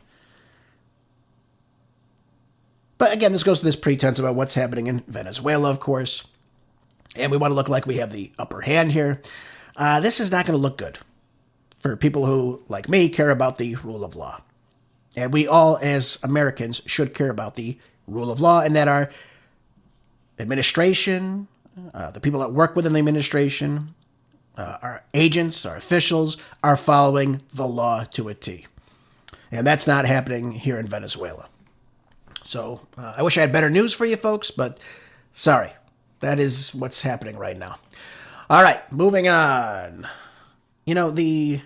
But again, this goes to this pretense about what's happening in Venezuela, of course. And we want to look like we have the upper hand here. This is not going to look good for people who, like me, care about the rule of law. And we all, as Americans, should care about the rule of law, and that our administration, the people that work within the administration, our agents, our officials, are following the law to a T. And that's not happening here in Venezuela. So I wish I had better news for you folks, but sorry. That is what's happening right now. All right, moving on. You know, the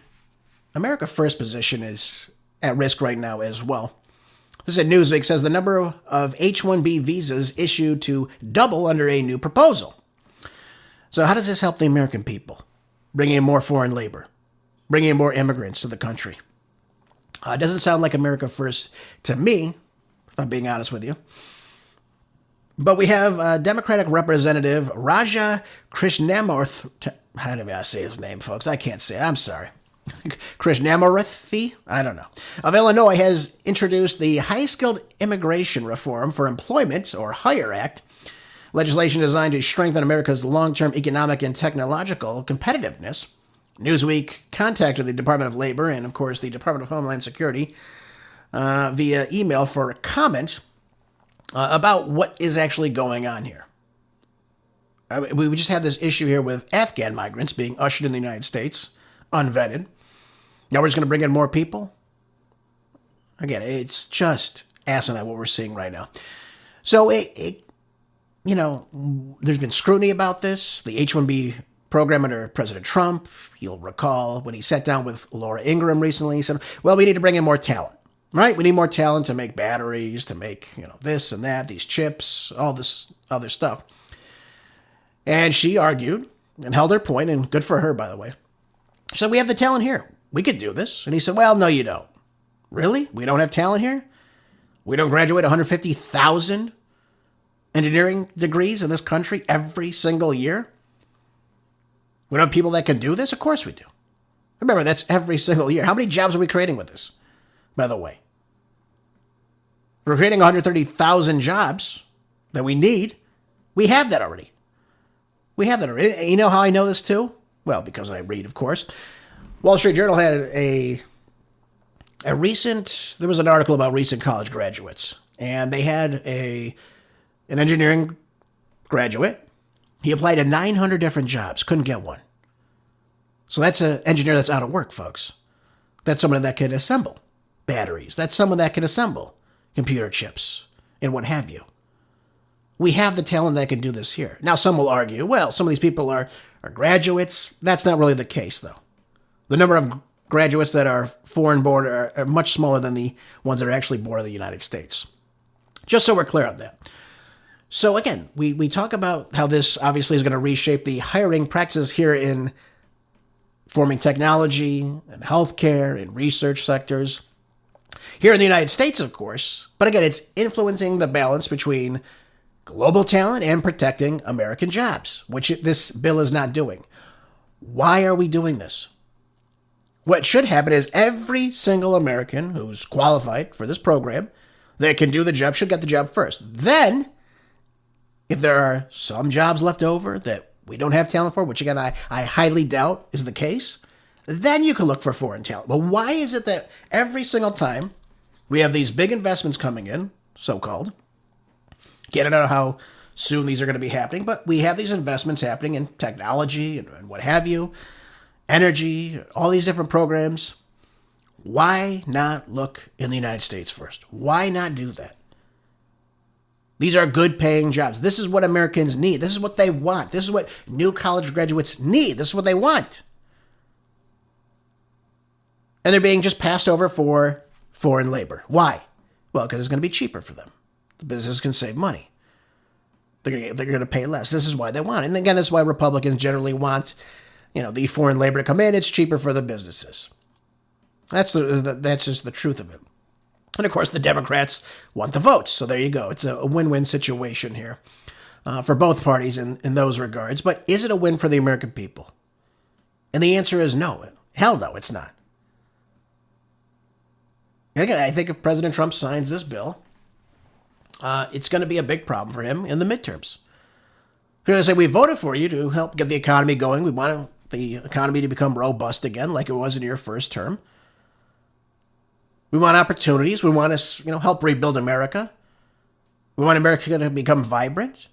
America First position is at risk right now as well. This is at Newsweek, says the number of H-1B visas issued to double under a new proposal. So how does this help the American people? Bringing in more foreign labor, bringing in more immigrants to the country. It doesn't sound like America First to me, if I'm being honest with you. But we have Democratic Representative Raja Krishnamurthy. How do I say his name, folks? I can't say it. I'm sorry. Krishnamurthy? I don't know. Of Illinois has introduced the High-Skilled Immigration Reform for Employment, or HIRE Act, legislation designed to strengthen America's long-term economic and technological competitiveness. Newsweek contacted the Department of Labor and, of course, the Department of Homeland Security via email for comment about what is actually going on here. We just had this issue here with Afghan migrants being ushered in the United States, unvetted. Now we're just going to bring in more people? Again, it's just asinine what we're seeing right now. So, you know, there's been scrutiny about this. The H-1B program under President Trump, you'll recall when he sat down with Laura Ingraham recently, he said, well, we need to bring in more talent. Right? We need more talent to make batteries, to make, you know, this and that, these chips, all this other stuff. And she argued and held her point, and good for her, by the way. She said, we have the talent here. We could do this. And he said, well, no, you don't. Really? We don't have talent here? We don't graduate 150,000 engineering degrees in this country every single year? We don't have people that can do this? Of course we do. Remember, that's every single year. How many jobs are we creating with this, by the way? We're creating 130,000 jobs that we need. We have that already. We have that already. You know how I know this too? Well, because I read, of course. Wall Street Journal had there was an article about recent college graduates, and they had an engineering graduate. He applied to 900 different jobs, couldn't get one. So that's an engineer that's out of work, folks. That's someone that can assemble batteries. That's someone that can assemble computer chips and what have you. We have the talent that can do this here. Now, some will argue, well, some of these people are graduates. That's not really the case, though. The number of graduates that are foreign-born are much smaller than the ones that are actually born in the United States. Just so we're clear on that. So, again, we talk about how this obviously is going to reshape the hiring practices here in forming technology and healthcare and research sectors. Here in the United States, of course. But again, it's influencing the balance between global talent and protecting American jobs, which this bill is not doing. Why are we doing this? What should happen is every single American who's qualified for this program that can do the job should get the job first. Then, if there are some jobs left over that we don't have talent for, which again, I highly doubt is the case, then you can look for foreign talent. But why is it that every single time we have these big investments coming in, so-called, I don't know how soon these are going to be happening, but we have these investments happening in technology and what have you, energy, all these different programs. Why not look in the United States first? Why not do that? These are good paying jobs. This is what Americans need. This is what they want. This is what new college graduates need. This is what they want. And they're being just passed over for foreign labor. Why? Well, because it's going to be cheaper for them. The business can save money. They're going to pay less. This is why they want it. And again, that's why Republicans generally want, the foreign labor to come in. It's cheaper for the businesses. That's just the truth of it. And of course, the Democrats want the votes. So there you go. It's a win-win situation here for both parties in those regards. But is it a win for the American people? And the answer is no. Hell no, it's not. And again, I think if President Trump signs this bill, it's going to be a big problem for him in the midterms. They're going to say, we voted for you to help get the economy going. We want the economy to become robust again like it was in your first term. We want opportunities. We want to, help rebuild America. We want America to become vibrant.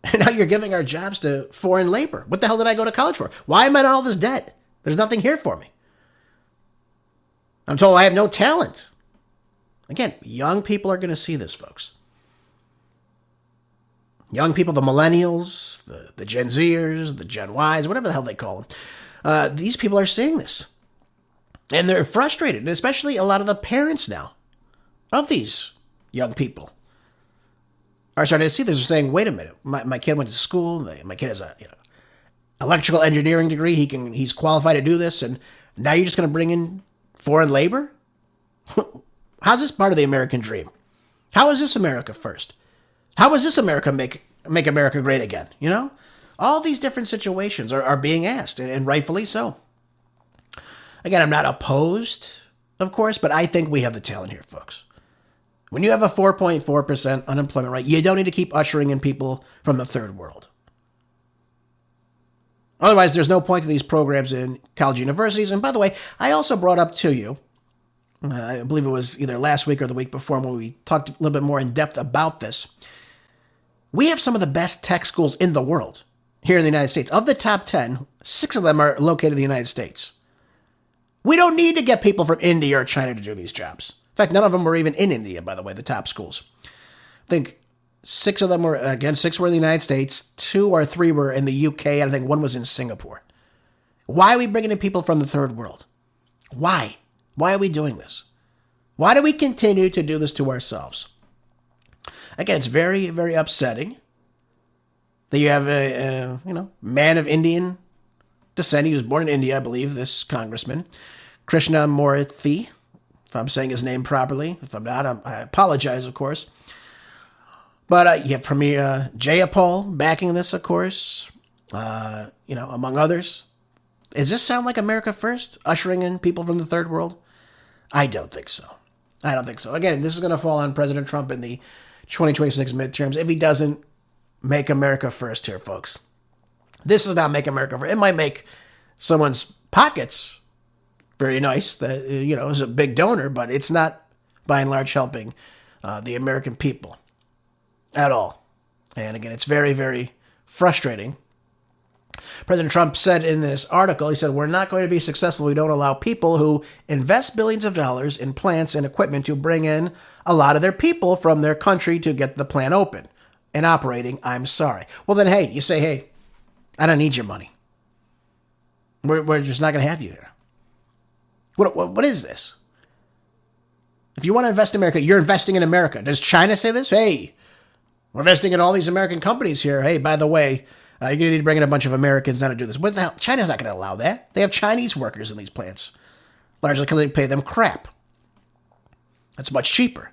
And now you're giving our jobs to foreign labor. What the hell did I go to college for? Why am I in all this debt? There's nothing here for me. I'm told I have no talent. Again, young people are going to see this, folks. Young people, the millennials, the Gen Zers, the Gen Ys, whatever the hell they call them. These people are seeing this. And they're frustrated, and especially a lot of the parents now of these young people are starting to see this. They're saying, wait a minute, my kid went to school, my kid has a electrical engineering degree, he's qualified to do this, and now you're just going to bring in foreign labor? How's this part of the American dream? How is this America first? How is this America make America great again? All these different situations are being asked, and rightfully so. Again, I'm not opposed, of course, but I think we have the talent here, folks. When you have a 4.4% unemployment rate, you don't need to keep ushering in people from the third world. Otherwise, there's no point to these programs in college universities. And by the way, I also brought up to you, I believe it was either last week or the week before, when we talked a little bit more in depth about this. We have some of the best tech schools in the world here in the United States. Of the top 10, 6 of them are located in the United States. We don't need to get people from India or China to do these jobs. In fact, none of them were even in India, by the way, the top schools. I think 6 of them were, 6 were in the United States, 2 or 3 were in the UK, and I think 1 was in Singapore. Why are we bringing in people from the third world? Why? Why are we doing this? Why do we continue to do this to ourselves? Again, it's very, very upsetting that you have a man of Indian descent. He was born in India, I believe, this congressman, Krishna Moorthy, if I'm saying his name properly. If I'm not, I apologize, of course. But you have Premier Jayapal backing this, of course, among others. Does this sound like America first, ushering in people from the third world? I don't think so. Again, this is going to fall on President Trump in the 2026 midterms if he doesn't make America first here, folks. This does not make America first. It might make someone's pockets very nice, that is a big donor, but it's not, by and large, helping the American people at all. And again, it's very, very frustrating. President Trump said in this article, he said, we're not going to be successful if we don't allow people who invest billions of dollars in plants and equipment to bring in a lot of their people from their country to get the plant open and operating. I'm sorry. Well, then, hey, you say, hey, I don't need your money. We're just not going to have you here. What is this? If you want to invest in America, you're investing in America. Does China say this? Hey, we're investing in all these American companies here. Hey, by the way, you're going to need to bring in a bunch of Americans now to do this. What the hell? China's not going to allow that. They have Chinese workers in these plants, largely because they pay them crap. That's much cheaper.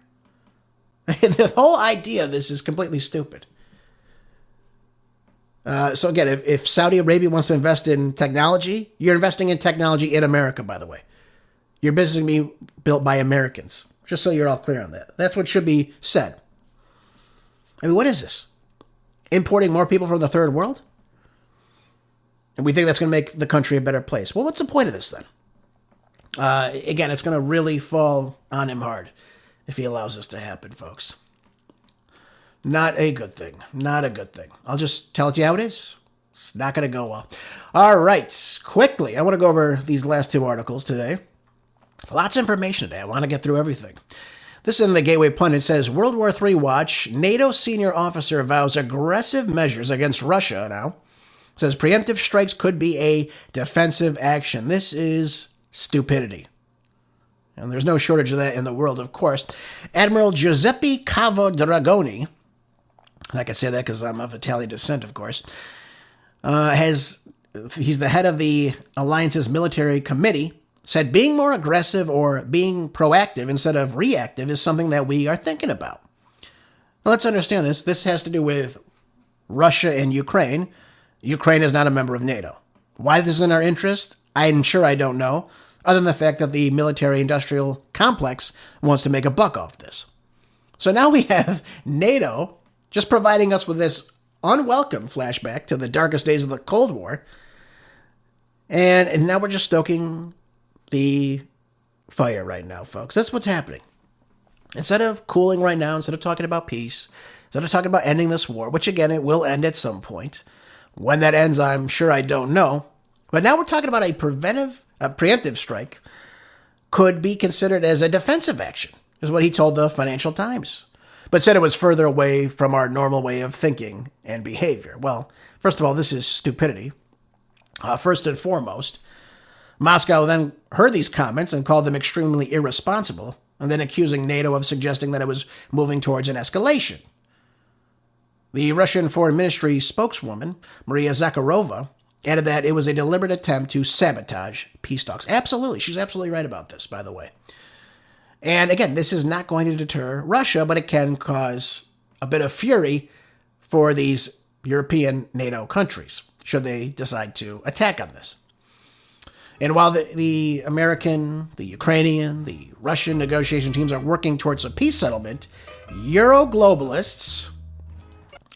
The whole idea of this is completely stupid. So again, if Saudi Arabia wants to invest in technology, you're investing in technology in America, by the way. Your business is going to be built by Americans, just so you're all clear on that. That's what should be said. I mean, what is this? Importing more people from the third world? And we think that's going to make the country a better place. Well, what's the point of this then? Again, it's going to really fall on him hard if he allows this to happen, folks. Not a good thing. Not a good thing. I'll just tell it to you how it is. It's not going to go well. All right. Quickly, I want to go over these last 2 articles today. Lots of information today. I want to get through everything. This in the Gateway Pundit says, World War III watch, NATO senior officer vows aggressive measures against Russia now. Says preemptive strikes could be a defensive action. This is stupidity. And there's no shortage of that in the world, of course. Admiral Giuseppe Cavo Dragoni, and I can say that because I'm of Italian descent, of course, he's the head of the alliance's military committee, said being more aggressive or being proactive instead of reactive is something that we are thinking about. Now, let's understand this. This has to do with Russia and Ukraine. Ukraine is not a member of NATO. Why this is in our interest, I'm sure I don't know, other than the fact that the military-industrial complex wants to make a buck off this. So now we have NATO just providing us with this unwelcome flashback to the darkest days of the Cold War. And now we're just stoking the fire right now, folks. That's what's happening. Instead of cooling right now, instead of talking about peace, instead of talking about ending this war, which again, it will end at some point. When that ends, I'm sure I don't know. But now we're talking about a preemptive strike could be considered as a defensive action, is what he told the Financial Times, but said it was further away from our normal way of thinking and behavior. Well, first of all, this is stupidity. First and foremost, Moscow then heard these comments and called them extremely irresponsible, and then accusing NATO of suggesting that it was moving towards an escalation. The Russian Foreign Ministry spokeswoman, Maria Zakharova, added that it was a deliberate attempt to sabotage peace talks. Absolutely. She's absolutely right about this, by the way. And again, this is not going to deter Russia, but it can cause a bit of fury for these European NATO countries, should they decide to attack on this. And while the American, the Ukrainian, the Russian negotiation teams are working towards a peace settlement, Euro-globalists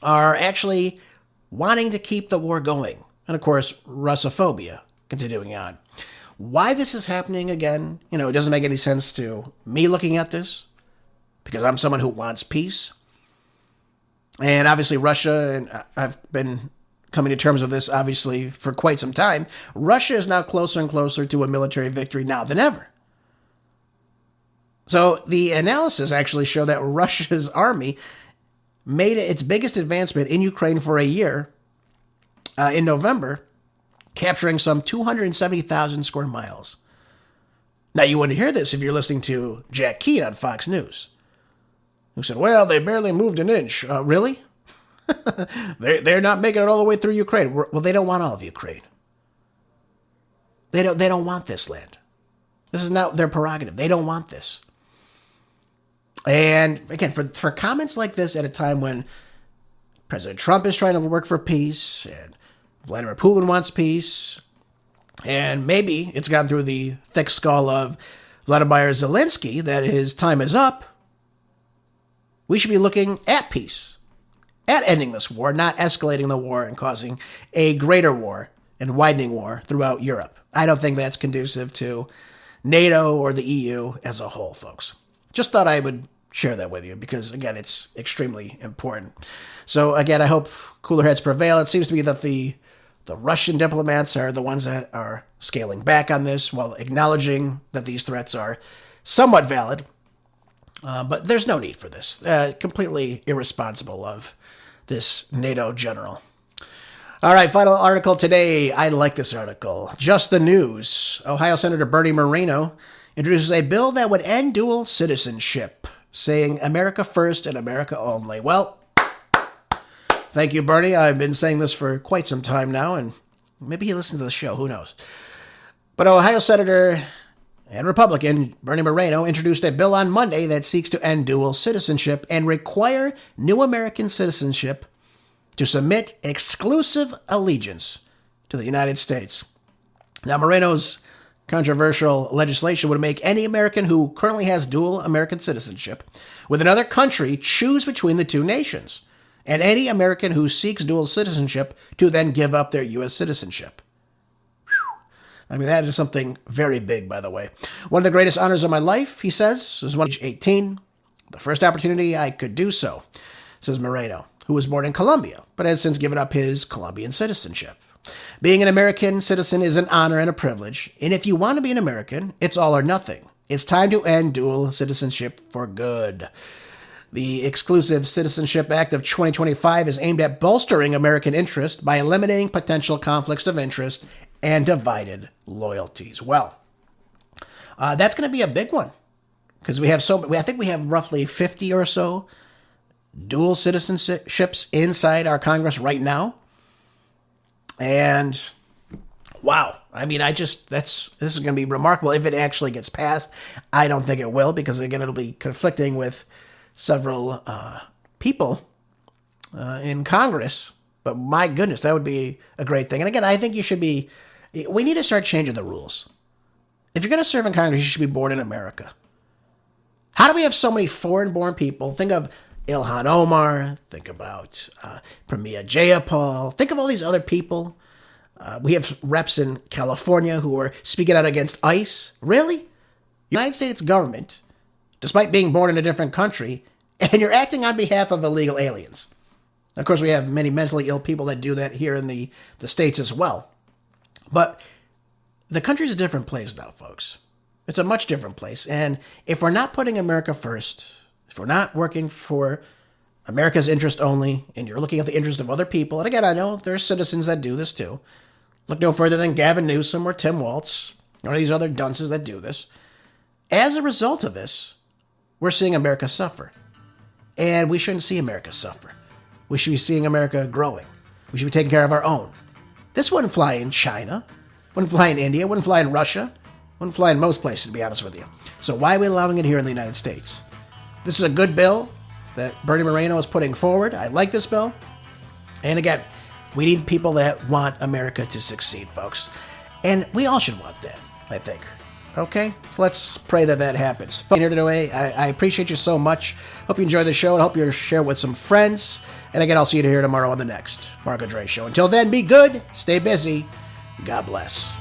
are actually wanting to keep the war going. And of course, Russophobia continuing on. Why this is happening again, it doesn't make any sense to me looking at this, because I'm someone who wants peace. And obviously Russia, and I've been coming to terms with this obviously for quite some time, Russia is now closer and closer to a military victory now than ever. So the analysis actually showed that Russia's army made its biggest advancement in Ukraine for a year in November, capturing some 270,000 square miles. Now, you wouldn't hear this if you're listening to Jack Keane on Fox News, who said, well, they barely moved an inch. Really? They're not making it all the way through Ukraine. Well, they don't want all of Ukraine. They don't want this land. This is not their prerogative. They don't want this. And again, for comments like this at a time when President Trump is trying to work for peace, and Vladimir Putin wants peace, and maybe it's gone through the thick skull of Vladimir Zelensky that his time is up, we should be looking at peace, at ending this war, not escalating the war and causing a greater war and widening war throughout Europe. I don't think that's conducive to NATO or the EU as a whole, folks. Just thought I would share that with you because, again, it's extremely important. So, again, I hope cooler heads prevail. It seems to be that the Russian diplomats are the ones that are scaling back on this while acknowledging that these threats are somewhat valid. But there's no need for this. Completely irresponsible of this NATO general. All right, final article today. I like this article. Just the news. Ohio Senator Bernie Moreno introduces a bill that would end dual citizenship, saying America first and America only. Well, thank you, Bernie. I've been saying this for quite some time now, and maybe he listens to the show. Who knows? But Ohio Senator and Republican Bernie Moreno introduced a bill on Monday that seeks to end dual citizenship and require new American citizenship to submit exclusive allegiance to the United States. Now, Moreno's controversial legislation would make any American who currently has dual American citizenship with another country choose between the two nations, and any American who seeks dual citizenship to then give up their U.S. citizenship. I mean, that is something very big, by the way. One of the greatest honors of my life, he says, is when I was 18. The first opportunity I could do so, says Moreno, who was born in Colombia, but has since given up his Colombian citizenship. Being an American citizen is an honor and a privilege, and if you want to be an American, it's all or nothing. It's time to end dual citizenship for good. The Exclusive Citizenship Act of 2025 is aimed at bolstering American interest by eliminating potential conflicts of interest and divided loyalties. Well, that's going to be a big one because I think we have roughly 50 or so dual citizenships inside our Congress right now. And wow, I mean, this is going to be remarkable if it actually gets passed. I don't think it will because, again, it'll be conflicting with several people in Congress. But my goodness, that would be a great thing. And again, I think we need to start changing the rules. If you're going to serve in Congress, you should be born in America. How do we have so many foreign-born people? Think of Ilhan Omar. Think about Pramila Jayapal. Think of all these other people. We have reps in California who are speaking out against ICE. Really? United States government, despite being born in a different country, and you're acting on behalf of illegal aliens. Of course, we have many mentally ill people that do that here in the States as well. But the country's a different place now, folks. It's a much different place. And if we're not putting America first, if we're not working for America's interest only, and you're looking at the interest of other people, and again, I know there's citizens that do this too. Look no further than Gavin Newsom or Tim Walz, or these other dunces that do this. As a result of this, we're seeing America suffer. And we shouldn't see America suffer. We should be seeing America growing. We should be taking care of our own. This wouldn't fly in China, wouldn't fly in India, wouldn't fly in Russia, wouldn't fly in most places, to be honest with you. So why are we allowing it here in the United States? This is a good bill that Bernie Moreno is putting forward. I like this bill. And again, we need people that want America to succeed, folks. And we all should want that, I think. Okay? So let's pray that that happens. Here today, I appreciate you so much. Hope you enjoy the show and hope you share with some friends. And again, I'll see you here tomorrow on the next Marco Dre Show. Until then, be good, stay busy. God bless.